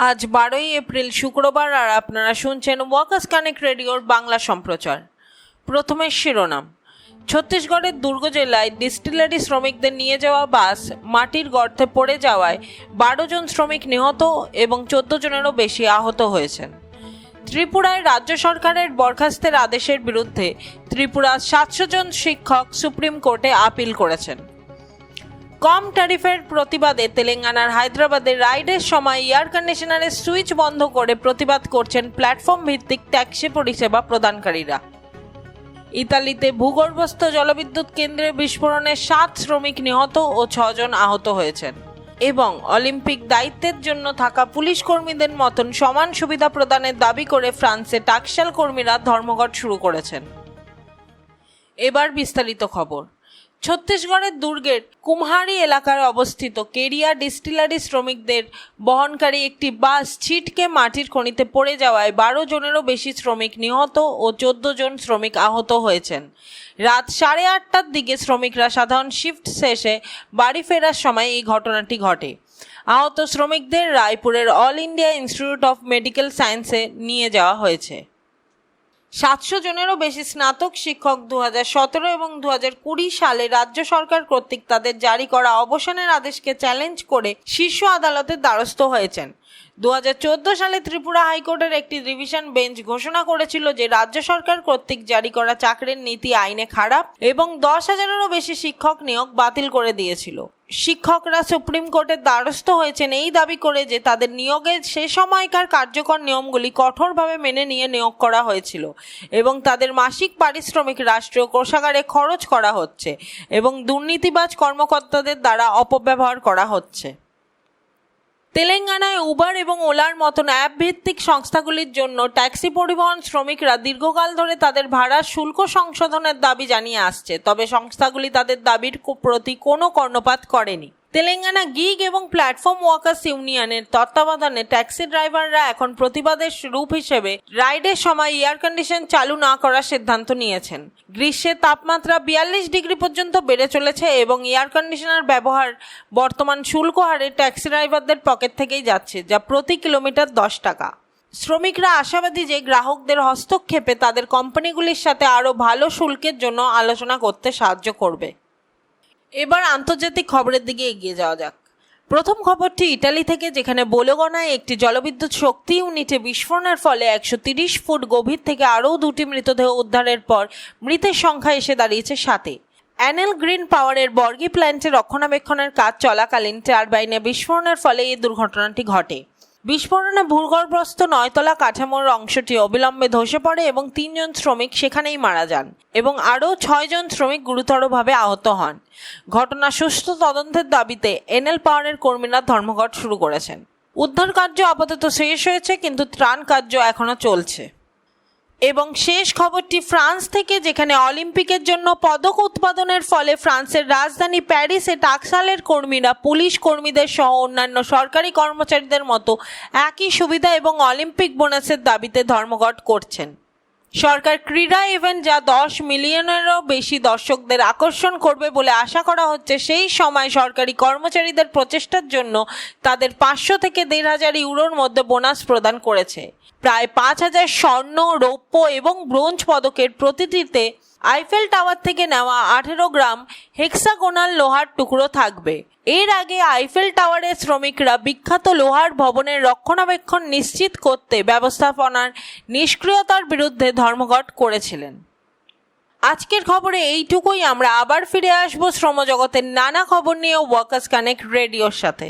আজ 12ই এপ্রিল শুক্রবার আর আপনারা শুনছেন ওয়ার্কার্স কানেক্ট রেডিওর বাংলা সম্প্রচার। প্রথমে শিরোনাম। ছত্তিশগড়ের দুর্গ জেলায় ডিস্টিলারি শ্রমিকদের নিয়ে যাওয়া বাস মাটির গর্তে পড়ে যাওয়ায় 12 জন শ্রমিক নিহত এবং 14 জনেরও বেশি আহত হয়েছেন। ত্রিপুরায় রাজ্য সরকারের বরখাস্তের আদেশের বিরুদ্ধে ত্রিপুরার 700 জন শিক্ষক সুপ্রিম কোর্টে আপিল করেছেন। কম ট্যারিফের প্রতিবাদে তেলেঙ্গানার হায়দ্রাবাদে রাইডের সময় এয়ার কন্ডিশনারের সুইচ বন্ধ করে প্রতিবাদ করছেন প্ল্যাটফর্ম ভিত্তিক ট্যাক্সি পরিষেবা প্রদানকারীরা। ইতালিতে ভূগর্ভস্থ জলবিদ্যুৎ কেন্দ্রে বিস্ফোরণে 7 শ্রমিক নিহত ও 6 জন আহত হয়েছেন। এবং অলিম্পিক দায়িত্বের জন্য থাকা পুলিশ কর্মীদের মতন সমান সুবিধা প্রদানের দাবি করে ফ্রান্সে টাকশাল কর্মীরা ধর্মঘট শুরু করেছেন। এবার বিস্তারিত খবর। ছত্তিশগড়ের দুর্গের কুমহারি এলাকায় অবস্থিত কেরিয়া ডিস্টিলারি শ্রমিকদের বহনকারী একটি বাস ছিটকে মাটির খনিতে পড়ে যাওয়ায় 12 জনেরও বেশি শ্রমিক নিহত ও 14 জন শ্রমিক আহত হয়েছেন। রাত 8:30টার দিকে শ্রমিকরা সাধারণ শিফট শেষে বাড়ি ফেরার সময় এই ঘটনাটি ঘটে। আহত শ্রমিকদের রায়পুরের All India Institute of Medical সায়েন্সে নিয়ে যাওয়া হয়েছে। 700 জনেরও বেশি স্নাতক শিক্ষক 2017 এবং 2020 সালে রাজ্য সরকার কর্তৃক তাদের জারি করা অবসানের আদেশকে চ্যালেঞ্জ করে শীর্ষ আদালতের দ্বারস্থ হয়েছেন। 2014 সালে ত্রিপুরা হাইকোর্টের একটি ডিভিশন বেঞ্চ ঘোষণা করেছিল যে রাজ্য সরকার কর্তৃক জারি করা চাকরির নীতি আইনে খারাপ এবং 10,000-এরও বেশি শিক্ষক নিয়োগ বাতিল করে দিয়েছিল। শিক্ষকরা সুপ্রিম কোর্টের দ্বারস্থ হয়েছেন এই দাবি করে যে তাদের নিয়োগে সে সময়কার কার্যকর নিয়মগুলি কঠোরভাবে মেনে নিয়ে নিয়োগ করা হয়েছিল এবং তাদের মাসিক পারিশ্রমিক রাষ্ট্রীয় কোষাগারে খরচ করা হচ্ছে এবং দুর্নীতিবাজ কর্মকর্তাদের দ্বারা অপব্যবহার করা হচ্ছে। তেলেঙ্গানায় উবার এবং ওলার মতন অ্যাপ ভিত্তিক সংস্থাগুলির জন্য ট্যাক্সি পরিবহন শ্রমিকরা দীর্ঘকাল ধরে তাদের ভাড়ার শুল্ক সংশোধনের দাবি জানিয়ে আসছে, তবে সংস্থাগুলি তাদের দাবির প্রতি কোনো কর্ণপাত করেনি। তেলেঙ্গানা গিগ এবং প্ল্যাটফর্ম ওয়ার্কার্স ইউনিয়নের তত্ত্বাবধানে ট্যাক্সি ড্রাইভাররা এখন প্রতিবাদের রূপ হিসেবে রাইডের সময় এয়ার কন্ডিশন চালু না করার সিদ্ধান্ত নিয়েছেন। গ্রীষ্মের তাপমাত্রা 42 ডিগ্রি পর্যন্ত বেড়ে চলেছে এবং এয়ার কন্ডিশনার ব্যবহার বর্তমান শুল্ক হারে ট্যাক্সি ড্রাইভারদের পকেট থেকেই যাচ্ছে, যা প্রতি কিলোমিটার 10 টাকা। শ্রমিকরা আশাবাদী যে গ্রাহকদের হস্তক্ষেপে তাদের কোম্পানিগুলির সাথে আরও ভালো শুল্কের জন্য আলোচনা করতে সাহায্য করবে। এবার আন্তর্জাতিক খবরের দিকে এগিয়ে যাওয়া যাক। প্রথম খবরটি ইটালি থেকে, যেখানে বোলোগনায় একটি জলবিদ্যুৎ শক্তি ইউনিটে বিস্ফোরণের ফলে 130 ফুট গভীর থেকে আরও 2টি মৃতদেহ উদ্ধারের পর মৃতের সংখ্যা এসে দাঁড়িয়েছে 7-এ। অ্যানেল গ্রিন পাওয়ারের বর্গি প্ল্যান্টে রক্ষণাবেক্ষণের কাজ চলাকালীন টারবাইনে বিস্ফোরণের ফলে এই দুর্ঘটনাটি ঘটে। বিস্ফোরণে ভূগর্ভস্থ 9তলা কাঠামোর অংশটি অবিলম্বে ধসে পড়ে এবং 3 জন শ্রমিক সেখানেই মারা যান এবং আরও 6 জন শ্রমিক গুরুতরভাবে আহত হন। ঘটনা সুষ্ঠু তদন্তের দাবিতে এনএল পাওয়ারের কর্মীরা ধর্মঘট শুরু করেছেন। উদ্ধার কার্য আপাতত শেষ হয়েছে, কিন্তু ত্রাণ কার্য এখনও চলছে। এবং শেষ খবরটি ফ্রান্স থেকে, যেখানে অলিম্পিকের জন্য পদক উৎপাদনের ফলে ফ্রান্সের রাজধানী প্যারিসে টাকশালের কর্মীরা পুলিশ কর্মীদের সহ অন্যান্য সরকারি কর্মচারীদের মতো একই সুবিধা এবং অলিম্পিক বোনাসের দাবিতে ধর্মঘট করছেন। সরকার ক্রীড়া ইভেন্ট যা 10 মিলিয়নেরও বেশি দর্শকদের আকর্ষণ করবে বলে আশা করা হচ্ছে, সেই সময় সরকারি কর্মচারীদের প্রচেষ্টার জন্য তাদের 500 থেকে 1,500 ইউরোর মধ্যে বোনাস প্রদান করেছে। প্রায় 5,000 স্বর্ণ, রৌপ্য এবং ব্রোঞ্জ পদকের প্রতিটিতে আইফেল টাওয়ার থেকে নেওয়া 18 গ্রাম হেক্সাগোনাল লোহার টুকরো থাকবে। এর আগে আইফেল টাওয়ারের শ্রমিকরা বিখ্যাত লোহার ভবনের রক্ষণাবেক্ষণ নিশ্চিত করতে ব্যবস্থাপনার নিষ্ক্রিয়তার বিরুদ্ধে ধর্মঘট করেছিলেন। আজকের খবরে এইটুকুই। আমরা আবার ফিরে আসবো শ্রমজগতের নানা খবর নিয়ে ওয়ার্কার্স কানেক্ট রেডিওর সাথে।